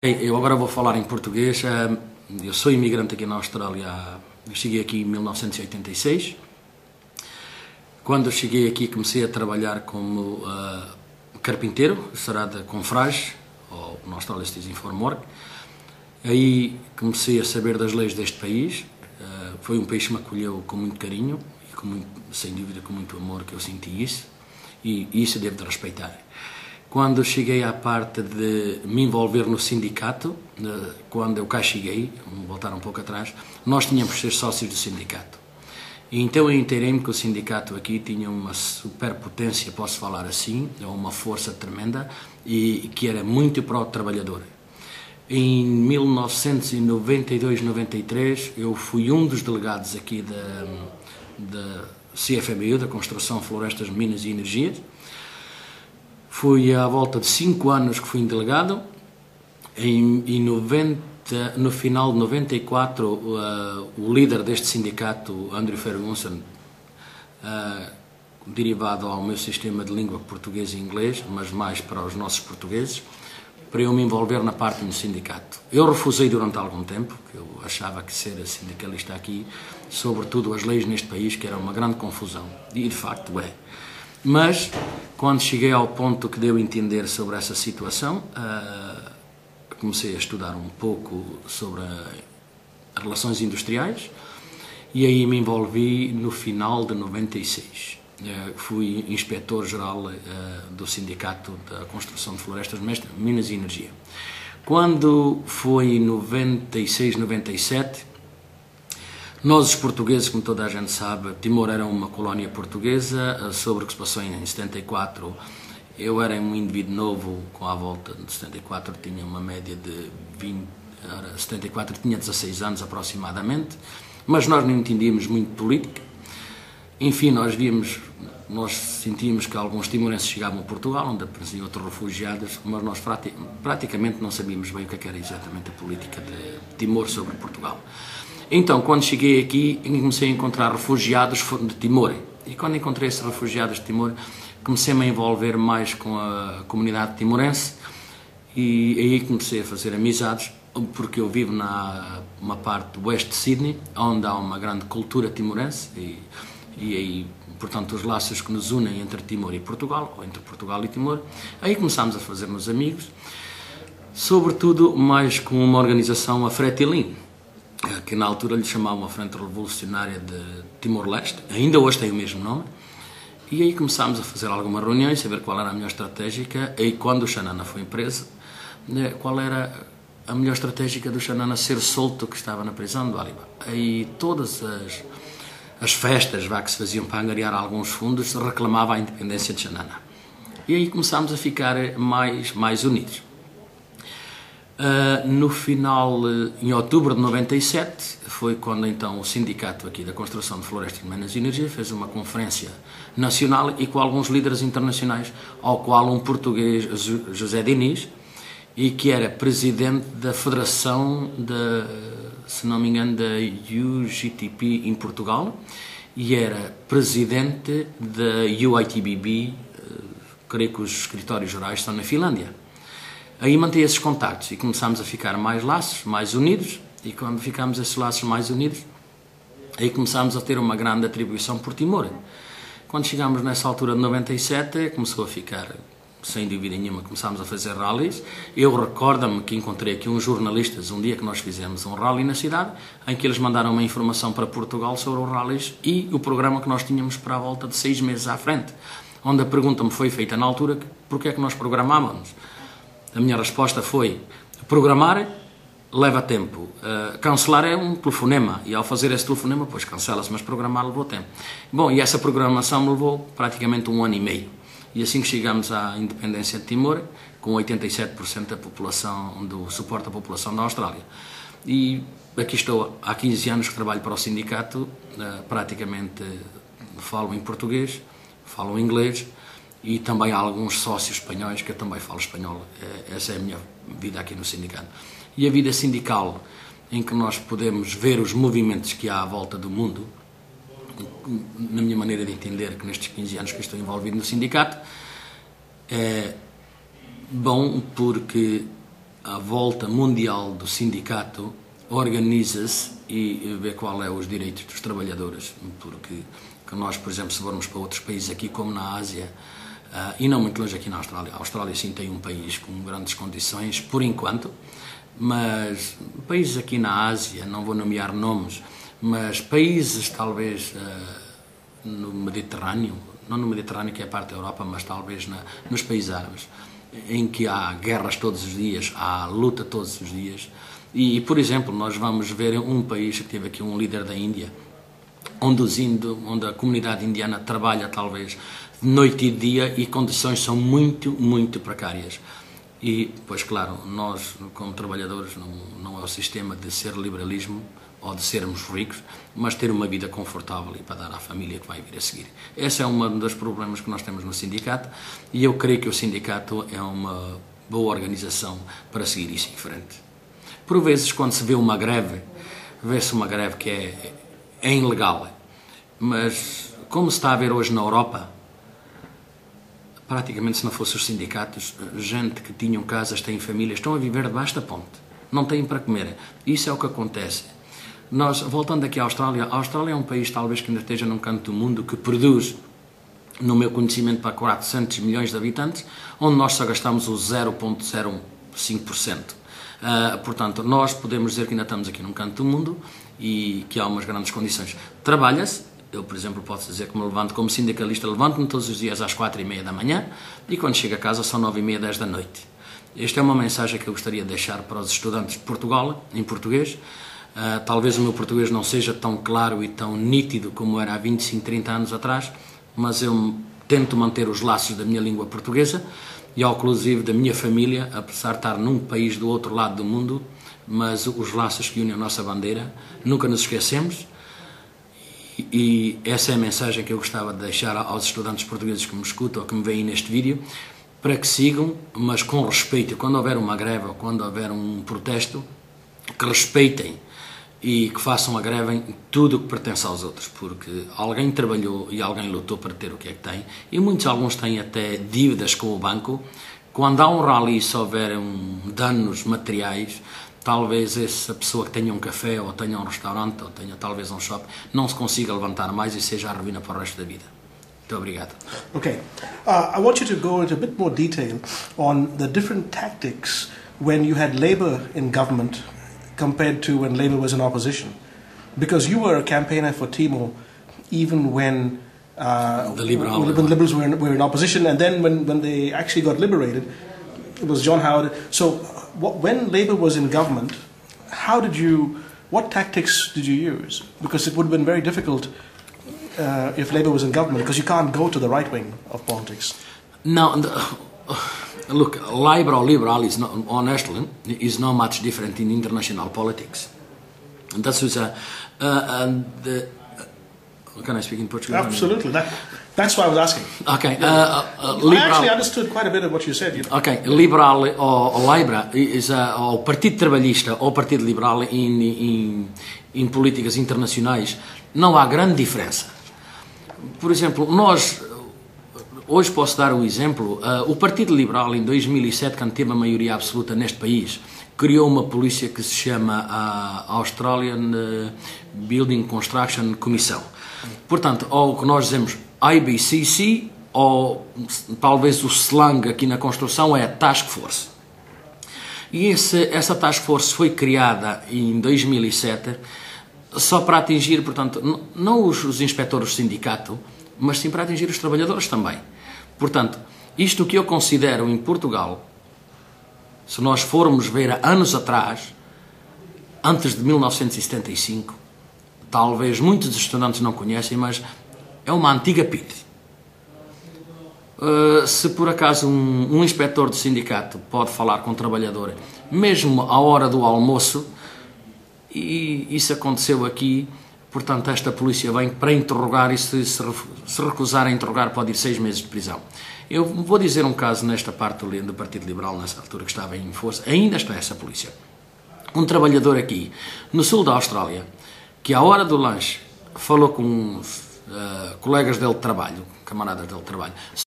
Eu agora vou falar em português. Eu sou imigrante aqui na Austrália. Eu cheguei aqui em 1986. Quando eu cheguei aqui, comecei a trabalhar como carpinteiro, será de confrage, ou na Austrália se diz informwork. Aí comecei a saber das leis deste país. Foi um país que me acolheu com muito carinho e sem dúvida com muito amor, que eu senti isso. E isso devo de respeitar. Quando cheguei à parte de me envolver no sindicato, quando eu cá cheguei, vou voltar um pouco atrás, nós tínhamos que ser sócios do sindicato. E então eu inteirei-me que o sindicato aqui tinha uma superpotência, posso falar assim, uma força tremenda, e que era muito para o trabalhador. Em 1992-93 eu fui um dos delegados aqui da CFMEU, da Construção, Florestas, Minas e Energias. Fui à volta de 5 anos que fui delegado. No final de 94, o líder deste sindicato, Andrew Ferguson, derivado ao meu sistema de língua português e inglês, mas mais para os nossos portugueses, para eu me envolver na parte do sindicato. Eu refusei durante algum tempo, porque eu achava que ser sindicalista aqui, sobretudo as leis neste país, que era uma grande confusão. E de facto é. Mas, quando cheguei ao ponto que deu a entender sobre essa situação, comecei a estudar um pouco sobre as relações industriais e aí me envolvi no final de 96. Fui inspetor-geral do Sindicato da Construção de Florestas, Minas e Energia. Quando foi em 96, 97, nós, os portugueses, como toda a gente sabe, Timor era uma colónia portuguesa. Sobre o que se passou em 74, eu era um indivíduo novo, com a volta de 74, tinha uma média de 20, 74 tinha 16 anos aproximadamente, mas nós não entendíamos muito política. Enfim, nós sentíamos que alguns timorenses chegavam a Portugal, onde apareciam outros refugiados, mas nós praticamente não sabíamos bem o que era exatamente a política de Timor sobre Portugal. Então, quando cheguei aqui, comecei a encontrar refugiados de Timor. E quando encontrei esses refugiados de Timor, comecei-me a envolver mais com a comunidade timorense e aí comecei a fazer amizades, porque eu vivo numa parte do oeste de Sydney, onde há uma grande cultura timorense e aí, portanto, os laços que nos unem entre Timor e Portugal, ou entre Portugal e Timor, aí começámos a fazer-nos amigos, sobretudo mais com uma organização, a Fretilin, que na altura lhe chamavam a Frente Revolucionária de Timor-Leste, ainda hoje tem o mesmo nome, e aí começámos a fazer algumas reuniões, saber qual era a melhor estratégica, e quando o Xanana foi preso, qual era a melhor estratégica do Xanana ser solto, que estava na prisão do Aliba. Aí todas as festas que se faziam para angariar alguns fundos, se reclamava a independência de Xanana. E aí começámos a ficar mais unidos. No final, em outubro de 97, foi quando então o sindicato aqui da Construção de Florestas, Minas e Energia fez uma conferência nacional e com alguns líderes internacionais, ao qual um português, José Diniz, e que era presidente da Federação, se não me engano, da UGTP em Portugal, e era presidente da UITBB, creio que os escritórios gerais estão na Finlândia. Aí mantei esses contactos e começámos a ficar mais laços, mais unidos, e quando ficámos esses laços mais unidos, aí começámos a ter uma grande atribuição por Timor. Quando chegámos nessa altura de 97, começou a ficar, sem dúvida nenhuma, começámos a fazer rallies. Eu recordo-me que encontrei aqui uns jornalistas, um dia que nós fizemos um rally na cidade, em que eles mandaram uma informação para Portugal sobre os rallies e o programa que nós tínhamos para a volta de 6 meses à frente, onde a pergunta me foi feita na altura, porque é que nós programávamos? A minha resposta foi: programar leva tempo, cancelar é um telefonema, e ao fazer esse telefonema, pois cancela-se, mas programar levou tempo. Bom, e essa programação me levou praticamente 1 ano e meio. E assim que chegamos à independência de Timor, com 87% da população, do suporte da população da Austrália. E aqui estou há 15 anos que trabalho para o sindicato, praticamente falo em português, falo em inglês, e também há alguns sócios espanhóis que eu também falo espanhol. Essa é a minha vida aqui no sindicato. E a vida sindical, em que nós podemos ver os movimentos que há à volta do mundo, na minha maneira de entender, que nestes 15 anos que estou envolvido no sindicato, é bom porque a volta mundial do sindicato organiza-se e vê qual é os direitos dos trabalhadores, porque que nós, por exemplo, se formos para outros países aqui, como na Ásia, e não muito longe aqui na Austrália. A Austrália sim tem um país com grandes condições, por enquanto, mas países aqui na Ásia, não vou nomear nomes, mas países talvez no Mediterrâneo, não no Mediterrâneo que é parte da Europa, mas talvez nos países árabes, em que há guerras todos os dias, há luta todos os dias. E, por exemplo, nós vamos ver um país que teve aqui um líder da Índia, onde a comunidade indiana trabalha talvez de noite e de dia e condições são muito, muito precárias. E, pois claro, nós como trabalhadores não é o sistema de ser liberalismo ou de sermos ricos, mas ter uma vida confortável e para dar à família que vai vir a seguir. Esse é um dos problemas que nós temos no sindicato e eu creio que o sindicato é uma boa organização para seguir isso em frente. Por vezes, quando se vê uma greve, vê-se uma greve que é ilegal, mas como se está a ver hoje na Europa, praticamente se não fossem os sindicatos, gente que tinham casas, têm famílias, estão a viver debaixo da ponte, não têm para comer. Isso é o que acontece. Nós, voltando aqui à Austrália, a Austrália é um país talvez que ainda esteja num canto do mundo que produz, no meu conhecimento, para 400 milhões de habitantes, onde nós só gastamos o 0,05%. Portanto, nós podemos dizer que ainda estamos aqui num canto do mundo e que há umas grandes condições. Trabalha-se, eu, por exemplo, posso dizer que me levanto como sindicalista, levanto-me todos os dias às 4h30 da manhã e quando chego a casa são 9h30, 10 da noite. Esta é uma mensagem que eu gostaria de deixar para os estudantes de Portugal, em português. Talvez o meu português não seja tão claro e tão nítido como era há 25, 30 anos atrás, mas eu tento manter os laços da minha língua portuguesa e, inclusive, da minha família, apesar de estar num país do outro lado do mundo, mas os laços que unem a nossa bandeira, nunca nos esquecemos. E essa é a mensagem que eu gostava de deixar aos estudantes portugueses que me escutam ou que me veem neste vídeo, para que sigam, mas com respeito. Quando houver uma greve ou quando houver um protesto, que respeitem e que façam a greve em tudo o que pertence aos outros, porque alguém trabalhou e alguém lutou para ter o que é que tem, e alguns têm até dívidas com o banco. Quando há um rally, se houver danos materiais, talvez essa pessoa que tenha um café ou tenha um restaurante ou tenha talvez um shopping não se consiga levantar mais e seja a ruína para o resto da vida. Muito obrigado. Okay. I want you to go into a bit more detail on the different tactics when you had Labour in government compared to when Labour was in opposition. Because you were a campaigner for Timor even when the Liberals were in opposition, and then when they actually got liberated, it was John Howard. So when Labour was in government, what tactics did you use? Because it would have been very difficult if Labour was in government, because you can't go to the right wing of politics. No, look, Labour or Liberal is not, honestly, is not much different in international politics. And that's can I speak in Portuguese? Absolutely. That's why I was asking. Okay. I actually understood quite a bit of what you said. Ok, Liberal ou Labour, ou Partido Trabalhista ou Partido Liberal em políticas internacionais, não há grande diferença. Por exemplo, hoje posso dar o exemplo, o Partido Liberal em 2007, quando teve a maioria absoluta neste país, criou uma polícia que se chama a Australian Building Construction Commission. Portanto, ou o que nós dizemos IBCC, ou talvez o slang aqui na construção é Task Force. E essa Task Force foi criada em 2007 só para atingir, portanto, não os inspectores do sindicato, mas sim para atingir os trabalhadores também. Portanto, isto que eu considero em Portugal, se nós formos ver anos atrás, antes de 1975, talvez muitos dos estudantes não conhecem, mas é uma antiga PIDE. Se por acaso um inspetor do sindicato pode falar com um trabalhador, mesmo à hora do almoço, e isso aconteceu aqui, portanto esta polícia vem para interrogar e se recusar a interrogar pode ir 6 meses de prisão. Eu vou dizer um caso nesta parte do Partido Liberal, nessa altura que estava em força, ainda está essa polícia. Um trabalhador aqui, no sul da Austrália, que à hora do lanche falou com uns colegas dele de trabalho, camaradas dele de trabalho,